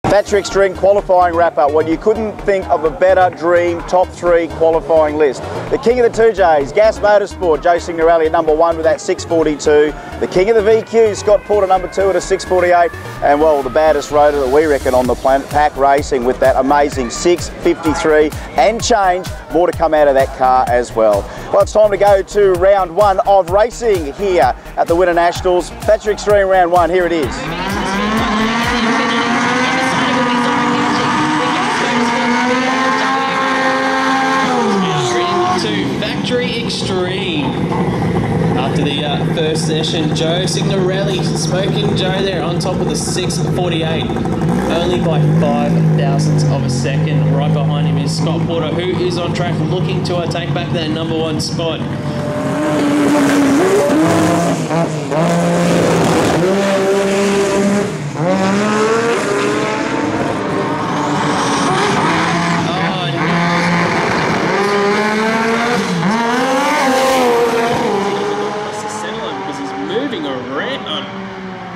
Factory Xtreme qualifying wrap-up. Well, you couldn't think of a better dream top 3 qualifying list. The king of the 2Js, Gas Motorsport, Joe Signorelli at number 1 with that 6:42. The king of the VQ, Scott Porter, number 2 at a 6:48. And well, the baddest rotor that we reckon on the planet, Pack Racing, with that amazing 6:53 and change. More to come out of that car as well. Well, it's time to go to round 1 of racing here at the Winter Nationals. Factory Xtreme round 1, here it is. Factory Xtreme. After the first session, Joe Signorelli, Smoking Joe there on top of the 6:48, only by 0.05 of a second. Right behind him is Scott Porter, who is on track looking to take back that number 1 spot.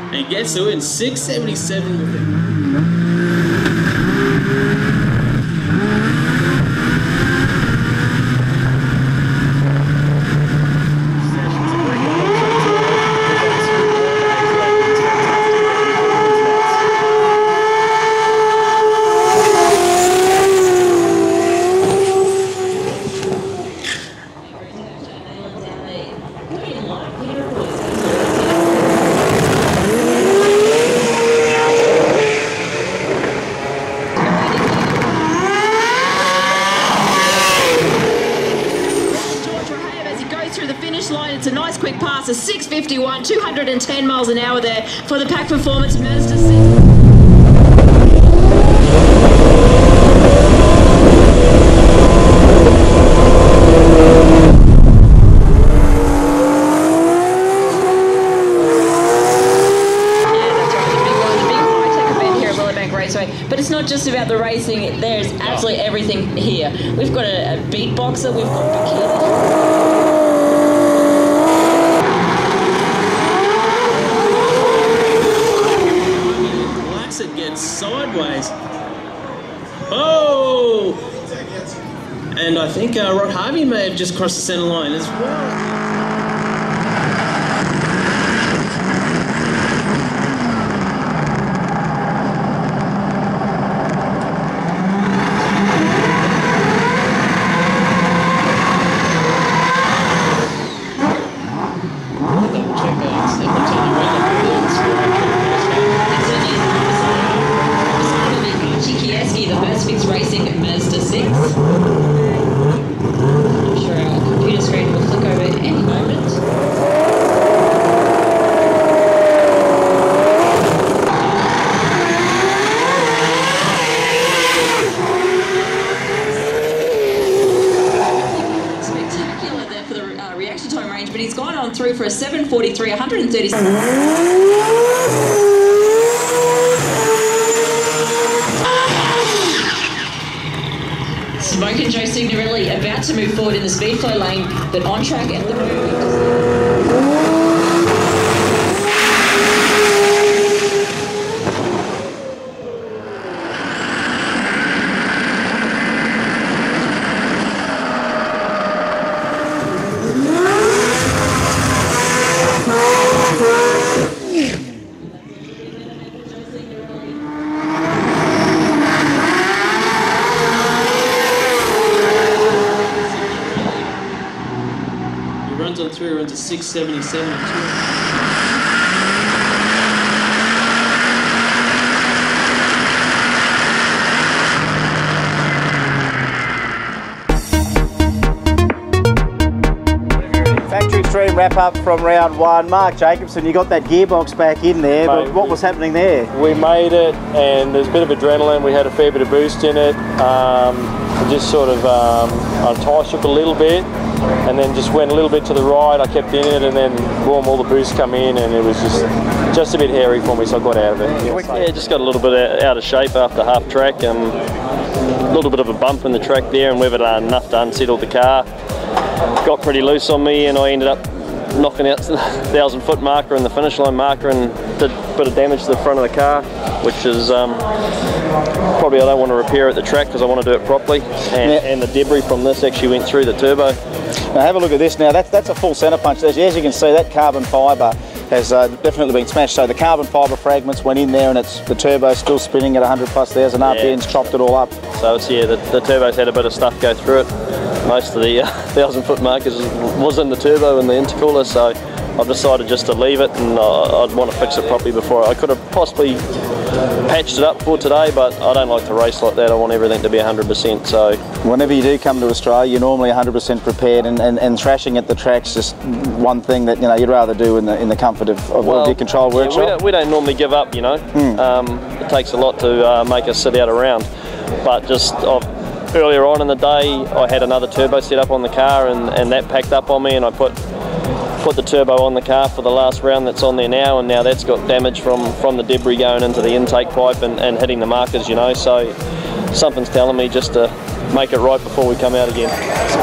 And he gets to it in 6:77 with it. It's a nice quick pass, a 6:51, 210 miles an hour there for the Pack Performance Mazda 6. But it's not just about the racing, there's absolutely everything here. We've got a beatboxer, we've got bikini. It gets sideways. Oh! And I think Rod Harvey may have just crossed the centre line as well. Racing Mazda 6. I'm sure our computer screen will flick over at any moment. Spectacular there for the reaction time range, but he's gone on through for a 7:43, 137. Smoking Joe Signorelli about to move forward in the speed flow lane, but on track at the moment. Runs on through, runs a 6:77. Factory Xtreme wrap up from round 1. Mark Jacobson, you got that gearbox back in there, mate, but what was happening there? We made it, and there's a bit of adrenaline. We had a fair bit of boost in it. Just sort of I tie shook a little bit, and then just went a little bit to the right. I kept in it, and then boom, all the boost come in, and it was just a bit hairy for me, so I got out of it. Yeah, just got a little bit out of shape after half track, and a little bit of a bump in the track there, and we've had enough to unsettle the car. Got pretty loose on me, and I ended up knocking out the 1,000-foot marker and the finish line marker, and did a bit of damage to the front of the car. which is probably I don't want to repair at the track because I want to do it properly. And the debris from this actually went through the turbo. Now have a look at this now. That's a full centre punch. As you can see, that carbon fibre has definitely been smashed. So the carbon fibre fragments went in there, and the turbo's still spinning at 100 plus thousand RPMs, chopped it all up. So it's the turbo's had a bit of stuff go through it. Most of the 1,000-foot markers was in the turbo and the intercooler, so I've decided just to leave it, and I'd want to fix it properly before. I could have possibly patched it up for today, but I don't like to race like that. I want everything to be 100%. So whenever you do come to Australia, you're normally 100% prepared, and thrashing at the track's just one thing that you'd rather do in the comfort of your control workshop. We don't normally give up, It takes a lot to make us sit out around, but just earlier on in the day, I had another turbo set up on the car, and that packed up on me, and I put the turbo on the car for the last round that's on there now, and now that's got damage from the debris going into the intake pipe and hitting the markers, so something's telling me just to make it right before we come out again.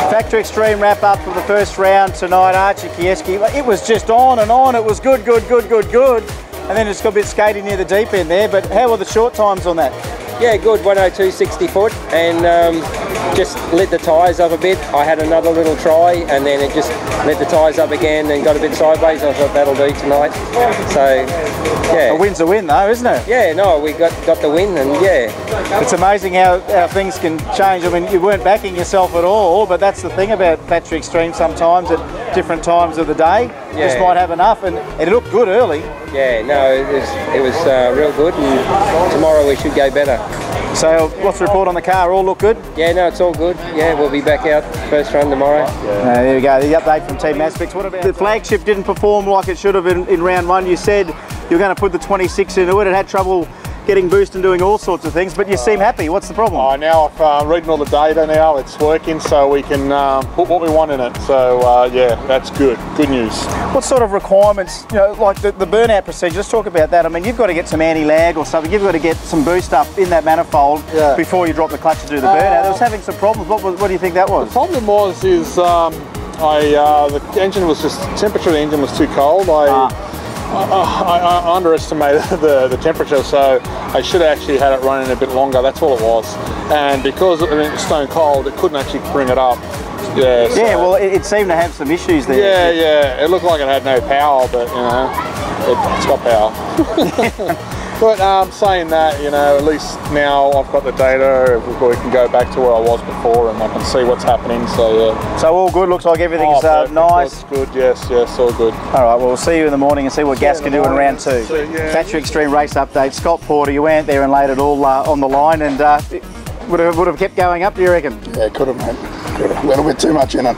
Factory Xtreme wrap up for the first round tonight. Archie Kieski, it was just on and on. It was good, and then it's got a bit skaty near the deep end there, but how were the short times on that? Yeah, good, 102 60 foot, and just lit the tyres up a bit. I had another little try, and then it just lit the tyres up again and got a bit sideways. I thought that'll do tonight. So, yeah. A win's a win though, isn't it? Yeah, no, we got the win, and yeah. It's amazing how things can change. I mean, you weren't backing yourself at all, but that's the thing about Factory Xtreme sometimes at different times of the day. You just might have enough, and it looked good early. Yeah, no, it was real good, and tomorrow we should go better. So what's the report on the car? All look good? Yeah, no, it's all good. Yeah, we'll be back out first run tomorrow. There we go, the update from Team Aspects. What about the flagship? Didn't perform like it should have in round one. You said you were going to put the 26 into it. It had trouble getting boost and doing all sorts of things, but you seem happy. What's the problem? Now I've reading all the data now. It's working, so we can put what we want in it. So yeah, that's good. Good news. What sort of requirements, like the burnout procedure, let's talk about that. I mean, you've got to get some anti-lag or something. You've got to get some boost up in that manifold before you drop the clutch to do the burnout. It was having some problems. What do you think that was? The problem was the engine was just, temperature of the engine was too cold. I underestimated the temperature, so I should have actually had it running a bit longer. That's all it was. And because it was stone cold, it couldn't actually bring it up. Yeah, so. Yeah, well, it seemed to have some issues there. Yeah. It looked like it had no power, but it's got power. But saying that, at least now I've got the data, we can go back to where I was before, and I can see what's happening. So yeah. So all good. Looks like everything's nice. Good. Yes, all good. All right. Well, we'll see you in the morning and see what gas can do in round two. Factory Xtreme race update. Scott Porter, you went there and laid it all on the line, and would have kept going up. Do you reckon? Yeah, could have, mate. Could have. A little bit too much in it.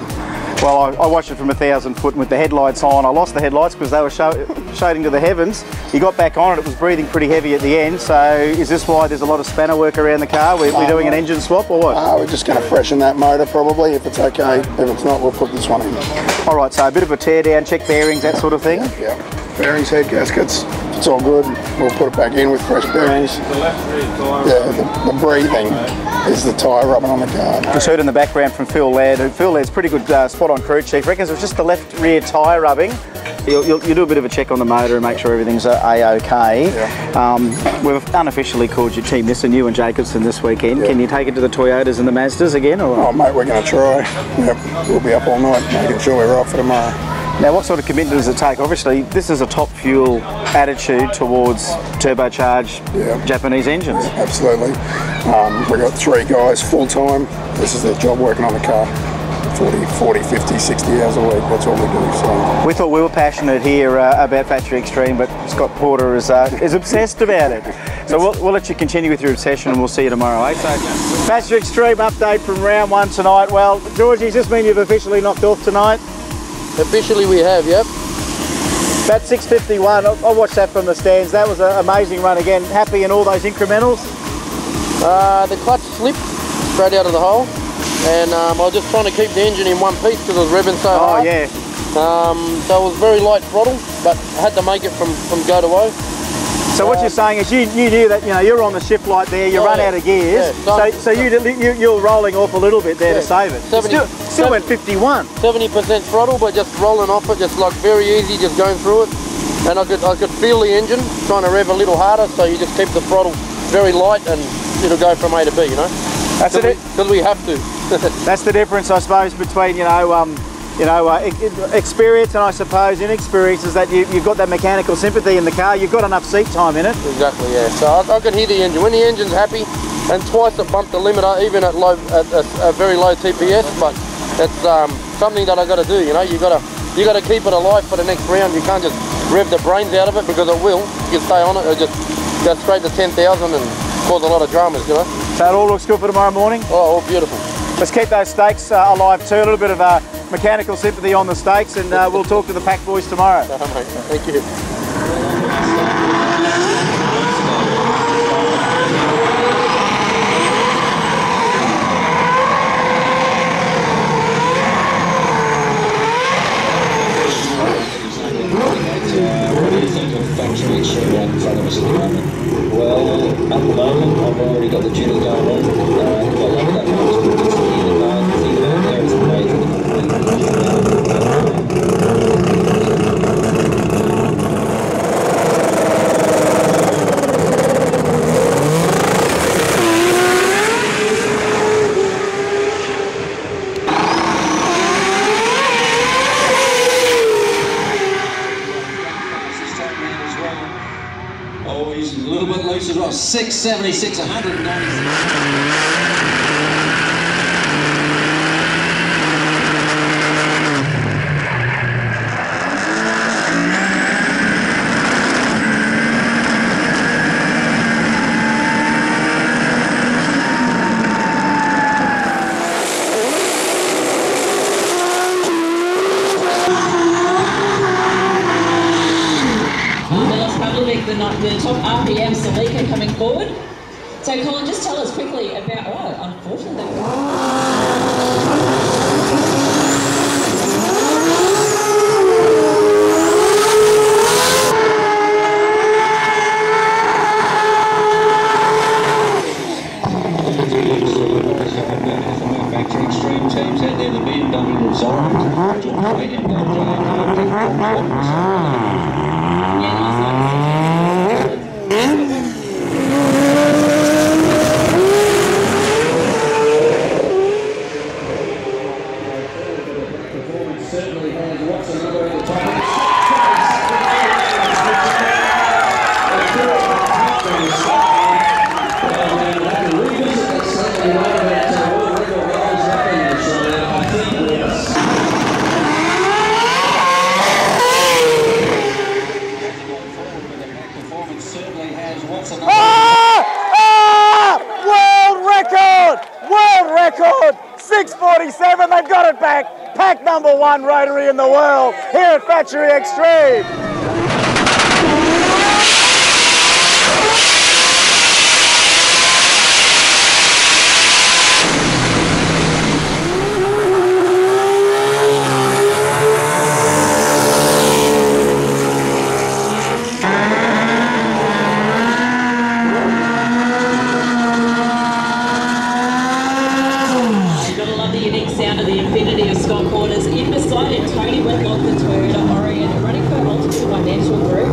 Well, I watched it from 1,000 foot with the headlights on. I lost the headlights because they were shading to the heavens. You got back on it, it was breathing pretty heavy at the end. So is this why there's a lot of spanner work around the car? We're doing an engine swap or what? We're just going to freshen that motor probably, if it's okay. If it's not, we'll put this one in. All right, so a bit of a tear down, check bearings, that sort of thing? Yeah. Bearings, head gaskets, it's all good. We'll put it back in with fresh bearings. Yeah, the breathing is the tyre rubbing on the car. Just heard in the background from Phil Laird. Phil Laird's pretty good spot on crew chief. Reckons it was just the left rear tyre rubbing. You'll do a bit of a check on the motor and make sure everything's a-okay. Yeah. We've unofficially called you Team Nissan, you and Jacobson this weekend. Yeah. Can you take it to the Toyotas and the Mazdas again? Or? Oh mate, we're going to try. Yep. We'll be up all night making sure we're right for tomorrow. Now, what sort of commitment does it take? Obviously, this is a top fuel attitude towards turbocharged Japanese engines. Yeah, absolutely. We've got 3 guys full-time. This is their job working on the car. 40, 50, 60 hours a week, that's all we do. So. We thought we were passionate here about Factory Xtreme, but Scott Porter is obsessed about it. So we'll let you continue with your obsession and we'll see you tomorrow, eh? So, Factory Xtreme update from round 1 tonight. Well, Georgie, does this mean you've officially knocked off tonight? Officially we have, yep. About 6:51, I watched that from the stands. That was an amazing run again. Happy in all those incrementals? The clutch slipped straight out of the hole, and I was just trying to keep the engine in one piece because it was revving so hard. Oh yeah. So it was very light throttle, but I had to make it from go to woe. So what you're saying is you knew that you're on the shift light there, you run out of gears, so you're rolling off a little bit there to save it. Still went 51. 70% throttle, but just rolling off it, just like very easy, just going through it. and I could feel the engine trying to rev a little harder, so you just keep the throttle very light and it'll go from A to B, you know. That's it. Because we have to. That's the difference, I suppose, between experience and I suppose inexperience is that you've got that mechanical sympathy in the car. You've got enough seat time in it. Exactly, yeah. So I can hear the engine. When the engine's happy, and twice it bumped the limiter, even at a very low TPS. But it's something that I got to do. You know, you got to keep it alive for the next round. You can't just rev the brains out of it, because it will. You can stay on it. It just go straight to 10,000 and cause a lot of dramas. You know. So it all looks good for tomorrow morning. Oh, all beautiful. Let's keep those stakes alive too. A little bit of mechanical sympathy on the stakes, and we'll talk to the pack boys tomorrow. Thank you. Well, at the moment, I've already got the jitter going on. I love that much, but just see the bars, see the there is amazing. Oh, he's a little bit loose as well. 676, 196. The top RPM Salika coming forward. So Colin, just tell us quickly about, unfortunately. Xtreme teams out there, the BMW Rotors, certainly has what's another at the top. World record! 6:47, they've got it back. Pack number 1 rotary in the world here at Factory Xtreme. Sound of the infinity of Scott Quarters. In beside him, Tony Whitlock, the Toyota Orion, running for Ultimate Financial Group.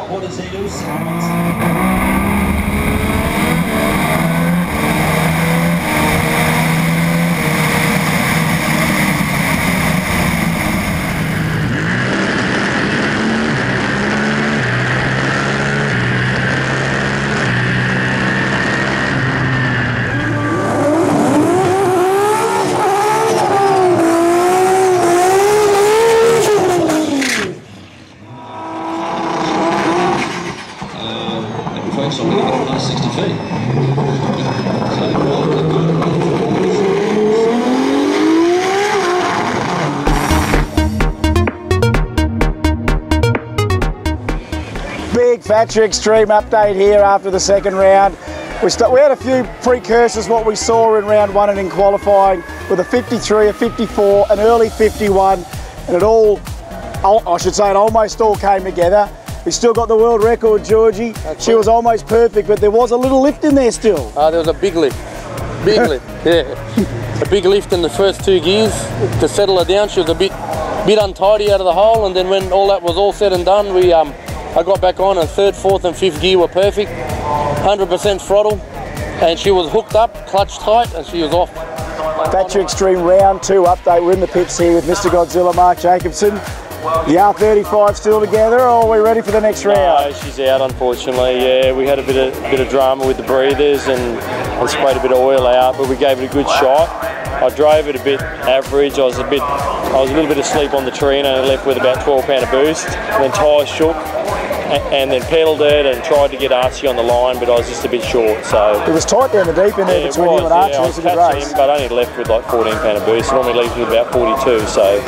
What does he do? Folks, I'm going to get past 60 feet. Big Factory Xtreme update here after the second round. We had a few precursors, what we saw in round 1 and in qualifying, with a 53, a 54, an early 51, and it all, I should say, it almost all came together. We still got the world record, Georgie. She was almost perfect, but there was a little lift in there still. There was a big lift. Big lift, yeah. A big lift in the first 2 gears to settle her down. She was a bit untidy out of the hole, and then when all that was all said and done, I got back on, and 3rd, 4th and 5th gear were perfect. 100% throttle, and she was hooked up, clutch tight, and she was off. Thatcher Xtreme round 2 update. We're in the pits here with Mr. Godzilla, Mark Jacobson. The R35 still together, or are we ready for the next round? No, she's out unfortunately. Yeah, we had a bit of drama with the breathers and sprayed a bit of oil out, but we gave it a good shot. I drove it a bit average. I was a little bit asleep on the tree, and I left with about 12 pound of boost. And then tyres shook, and then pedalled it and tried to get Archie on the line, but I was just a bit short. So it was tight down the deep in there between you and Archie. I was catching him, but I only left with like 14 pound of boost. It normally leaves with about 42. So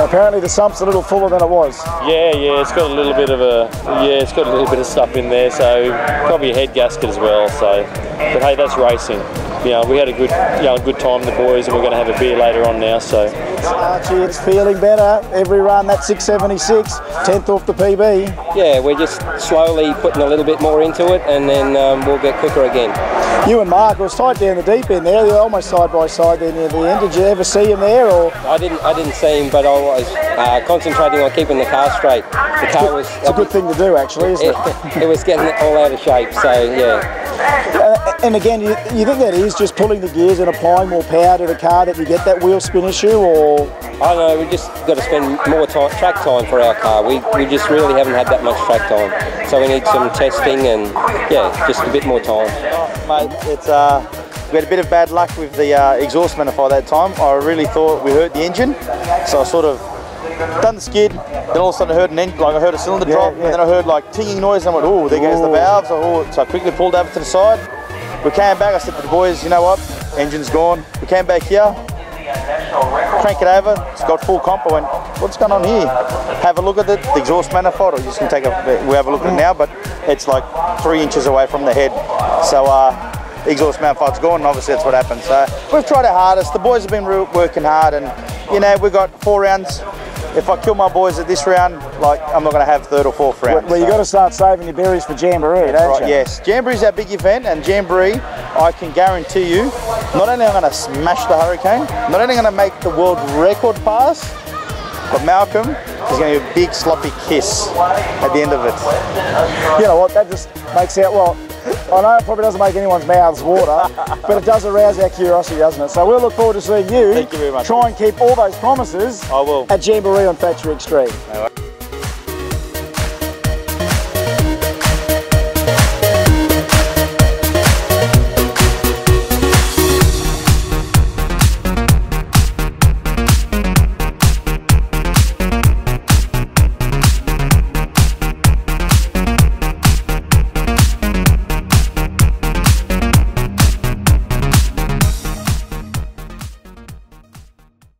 apparently the sump's a little fuller than it was. Yeah, it's got a little bit of stuff in there. So probably a head gasket as well. So, but hey, that's racing. You know, we had a good time, the boys, and we're going to have a beer later on now. So Archie, it's feeling better. Every run, that 676, 10th off the PB. Yeah, we're just slowly putting a little bit more into it, and then we'll get quicker again. You and Mark, it was tight down the deep end there. They're almost side by side there near the end. Did you ever see him there, or? I didn't see him, but I was concentrating on keeping the car straight. The car was. It's a good thing to do, actually, isn't it? It was getting all out of shape, so yeah. And again, you think that is just pulling the gears and applying more power to the car that you get that wheel spin issue, or? I don't know, we just got to spend more track time for our car. We just really haven't had that much track time. So we need some testing and, yeah, just a bit more time. Mate, it's we had a bit of bad luck with the exhaust manifold that time. I really thought we hurt the engine, so I sort of done the skid, then all of a sudden I heard a cylinder drop, and then I heard like tinging noise, and I went, oh, there goes the valves. So I quickly pulled over to the side. We came back, I said to the boys, you know what, engine's gone. We came back here, crank it over, it's got full comp. I went, what's going on here? Have a look at it, the exhaust manifold, or just gonna we have a look at it now, but it's like 3 inches away from the head. So exhaust manifold's gone, and obviously that's what happened. So we've tried our hardest, the boys have been working hard, and you know, we've got 4 rounds. If I kill my boys at this round, like, I'm not going to have 3rd or 4th round. Well, you've got to start saving your berries for Jamboree, don't you? Yes, Jamboree's our big event, and Jamboree, I can guarantee you, not only am I going to smash the Hurricane, not only going to make the world record pass, but Malcolm is going to be a big sloppy kiss at the end of it. You know what, that just makes out, well, I know it probably doesn't make anyone's mouths water, but it does arouse our curiosity, doesn't it? So we'll look forward to seeing you. Thank you very much. Try and keep all those promises I will. at Jamboree on Thatcher Xtreme.